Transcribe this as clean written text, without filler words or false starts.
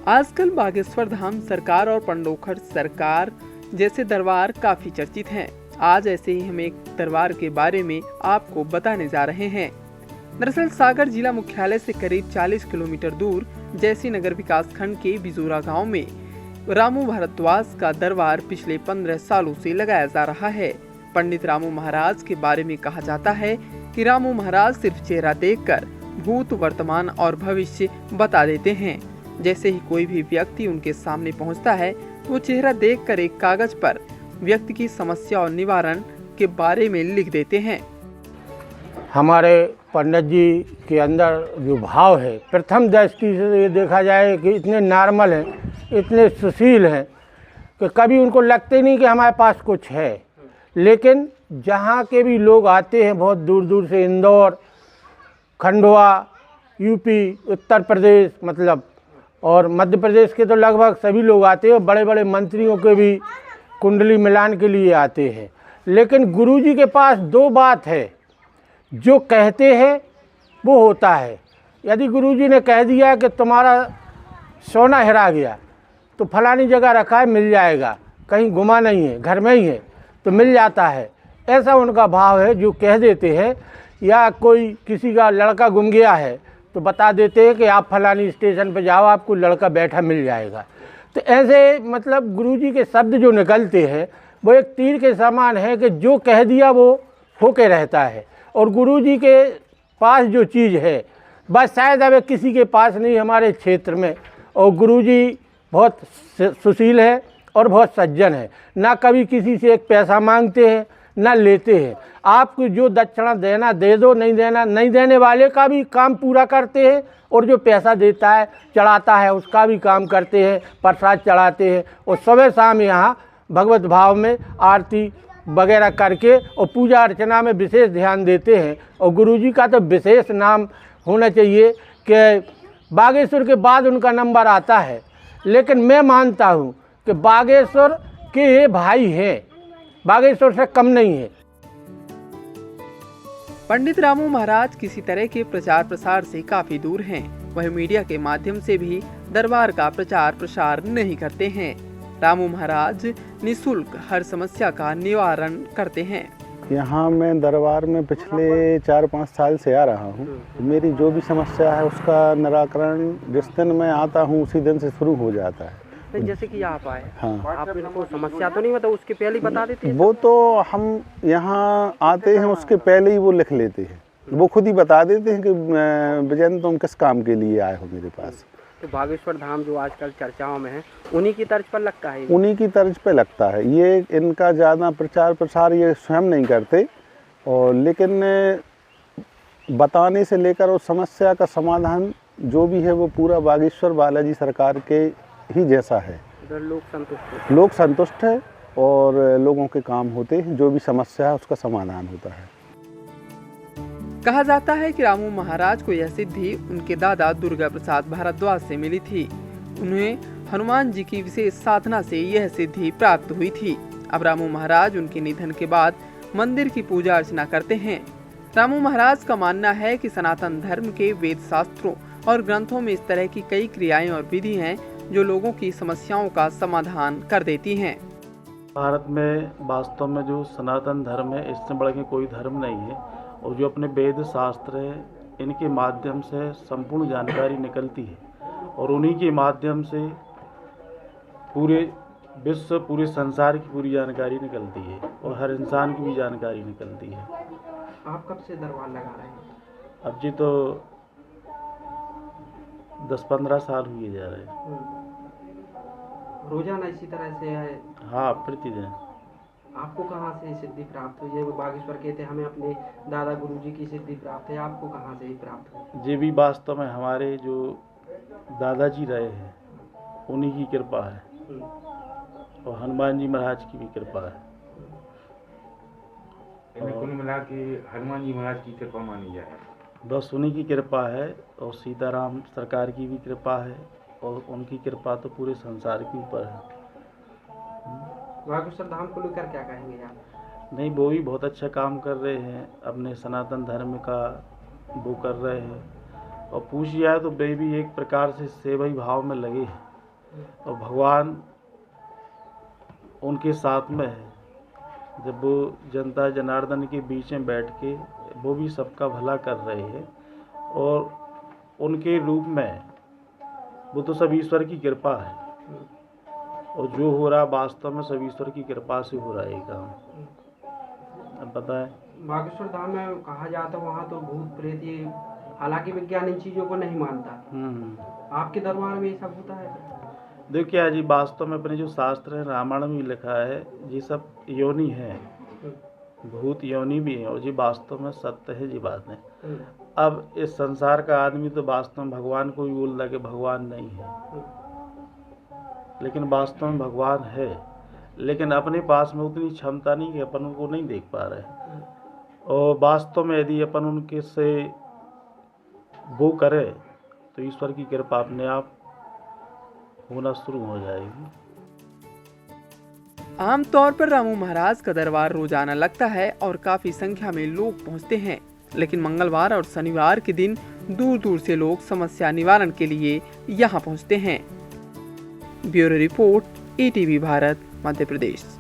आजकल बागेश्वर धाम सरकार और पंडोखर सरकार जैसे दरबार काफी चर्चित हैं। आज ऐसे ही हम एक दरबार के बारे में आपको बताने जा रहे हैं। दरअसल सागर जिला मुख्यालय से करीब 40 किलोमीटर दूर जैसी नगर विकास खंड के बिजूरा गांव में रामू भारद्वाज का दरबार पिछले 15 सालों से लगाया जा रहा है। पंडित रामू महाराज के बारे में कहा जाता है कि रामू महाराज सिर्फ चेहरा देखकर भूत, वर्तमान और भविष्य बता देते हैं। जैसे ही कोई भी व्यक्ति उनके सामने पहुंचता है तो वो चेहरा देखकर एक कागज पर व्यक्ति की समस्या और निवारण के बारे में लिख देते हैं। हमारे पंडित जी के अंदर जो भाव है, प्रथम दृष्टि से ये देखा जाए कि इतने नॉर्मल हैं, इतने सुशील हैं कि कभी उनको लगते नहीं कि हमारे पास कुछ है। लेकिन जहाँ के भी लोग आते हैं बहुत दूर दूर से, इंदौर, खंडवा, यूपी, उत्तर प्रदेश मतलब और मध्य प्रदेश के तो लगभग सभी लोग आते हैं। बड़े बड़े मंत्रियों के भी कुंडली मिलान के लिए आते हैं। लेकिन गुरुजी के पास दो बात है, जो कहते हैं वो होता है। यदि गुरुजी ने कह दिया कि तुम्हारा सोना हेरा गया तो फलानी जगह रखा है, मिल जाएगा, कहीं गुमा नहीं है, घर में ही है तो मिल जाता है, ऐसा उनका भाव है। जो कह देते हैं, या कोई किसी का लड़का गुम गया है तो बता देते हैं कि आप फलानी स्टेशन पर जाओ, आपको लड़का बैठा मिल जाएगा। तो ऐसे मतलब गुरुजी के शब्द जो निकलते हैं वो एक तीर के समान है कि जो कह दिया वो होके रहता है। और गुरुजी के पास जो चीज़ है बस शायद अब किसी के पास नहीं हमारे क्षेत्र में। और गुरुजी बहुत सुशील है और बहुत सज्जन है, ना कभी किसी से एक पैसा मांगते हैं ना लेते हैं। आपको जो दक्षिणा देना दे दो, नहीं देना नहीं देने वाले का भी काम पूरा करते हैं, और जो पैसा देता है चढ़ाता है उसका भी काम करते हैं, प्रसाद चढ़ाते हैं। और सुबह शाम यहाँ भगवत भाव में आरती वगैरह करके और पूजा अर्चना में विशेष ध्यान देते हैं। और गुरुजी का तो विशेष नाम होना चाहिए कि बागेश्वर के बाद उनका नंबर आता है। लेकिन मैं मानता हूँ कि बागेश्वर के ये भाई हैं, बागेश्वर से कम नहीं है। पंडित रामू महाराज किसी तरह के प्रचार प्रसार से काफी दूर हैं। वह मीडिया के माध्यम से भी दरबार का प्रचार प्रसार नहीं करते हैं। रामू महाराज निःशुल्क हर समस्या का निवारण करते हैं। यहाँ मैं दरबार में पिछले 4-5 साल से आ रहा हूँ। मेरी जो भी समस्या है उसका निराकरण जिस दिन मैं आता हूँ उसी दिन से शुरू हो जाता है। तो जैसे कि आप आए, हाँ, आप इनको समस्या तो नहीं मतलब उसके पहले ही बता देते हैं? वो तो हम यहाँ आते हैं उसके पहले ही वो लिख लेते हैं, वो खुद ही बता देते हैं कि विजयन तुम किस काम के लिए आए हो मेरे पास। तो बागेश्वर धाम जो आजकल चर्चाओं में है उन्हीं की तर्ज पर लगता है? उन्हीं की तर्ज पे लगता है। ये इनका ज़्यादा प्रचार प्रसार ये स्वयं नहीं करते, और लेकिन बताने से लेकर और समस्या का समाधान जो भी है वो पूरा बागेश्वर बालाजी सरकार के ही जैसा है। लोग संतुष्ट है और लोगों के काम होते हैं, जो भी समस्या है उसका समाधान होता है। कहा जाता है कि रामू महाराज को यह सिद्धि उनके दादा दुर्गा प्रसाद भारद्वाज से मिली थी। उन्हें हनुमान जी की विशेष साधना से यह सिद्धि प्राप्त हुई थी। अब रामू महाराज उनके निधन के बाद मंदिर की पूजा अर्चना करते हैं। रामू महाराज का मानना है कि सनातन धर्म के वेद शास्त्रों और ग्रंथों में इस तरह की कई क्रियाएं और विधि हैं जो लोगों की समस्याओं का समाधान कर देती हैं। भारत में वास्तव में जो सनातन धर्म है इससे बढ़ के कोई धर्म नहीं है, और जो अपने वेद शास्त्र है इनके माध्यम से संपूर्ण जानकारी निकलती है, और उन्हीं के माध्यम से पूरे विश्व, पूरे संसार की पूरी जानकारी निकलती है, और हर इंसान की भी जानकारी निकलती है। आप कब से दरबार लगा रहे हैं? अब जी तो 10-15 साल हुए जा रहे हैं। रोजाना इसी तरह से है? हाँ, प्रतिदिन। आपको कहाँ से सिद्धि प्राप्त हुई? वो बागेश्वर कहते हैं हमें अपने दादा गुरुजी की सिद्धि प्राप्त है, आपको कहाँ से प्राप्त हुई? ये भी वास्तव में हमारे जो दादाजी रहे हैं उन्हीं की कृपा है, और हनुमान जी महाराज की भी कृपा है। कुल मिला के हनुमान जी महाराज की कृपा मानी जाए, बस उन्हीं की कृपा है, और सीताराम सरकार की भी कृपा है, और उनकी कृपा तो पूरे संसार के ऊपर है। बागेश्वर धाम को लेकर क्या कहेंगे आप? नहीं, वो भी बहुत अच्छा काम कर रहे हैं, अपने सनातन धर्म का वो कर रहे हैं, और पूछ जाए तो वे भी एक प्रकार से सेवा ही भाव में लगे हैं। और भगवान उनके साथ में है। जब वो जनता जनार्दन के बीच में बैठ के वो भी सबका भला कर रहे हैं, और उनके रूप में वो तो सब ईश्वर की कृपा है, और जो हो रहा वास्तव में सब ईश्वर की कृपा से हो रहा है ये काम। अब बताएं। बागेश्वर धाम में कहा जाता है वहाँ तो भूत प्रेत, ये हालांकि विज्ञान इन चीज़ों को नहीं मानता, आपके दरबार में ये सब होता है? देखिए आज ये वास्तव में अपने जो शास्त्र है रामायण में लिखा है, ये सब योनि है, भूत योनि भी है, और ये वास्तव में सत्य है ये बात है। अब इस संसार का आदमी तो वास्तव में भगवान को भी बोल रहा है कि भगवान नहीं है, लेकिन वास्तव में भगवान है, लेकिन अपने पास में उतनी क्षमता नहीं कि अपन उनको नहीं देख पा रहे। और वास्तव में यदि अपन उनके से वो करे तो ईश्वर की कृपा अपने आप होना शुरू हो जाएगी। आमतौर पर रामू महाराज का दरबार रोजाना लगता है और काफी संख्या में लोग पहुंचते हैं, लेकिन मंगलवार और शनिवार के दिन दूर दूर से लोग समस्या निवारण के लिए यहां पहुंचते हैं। Bureau report, ETV Bharat, Madhya Pradesh.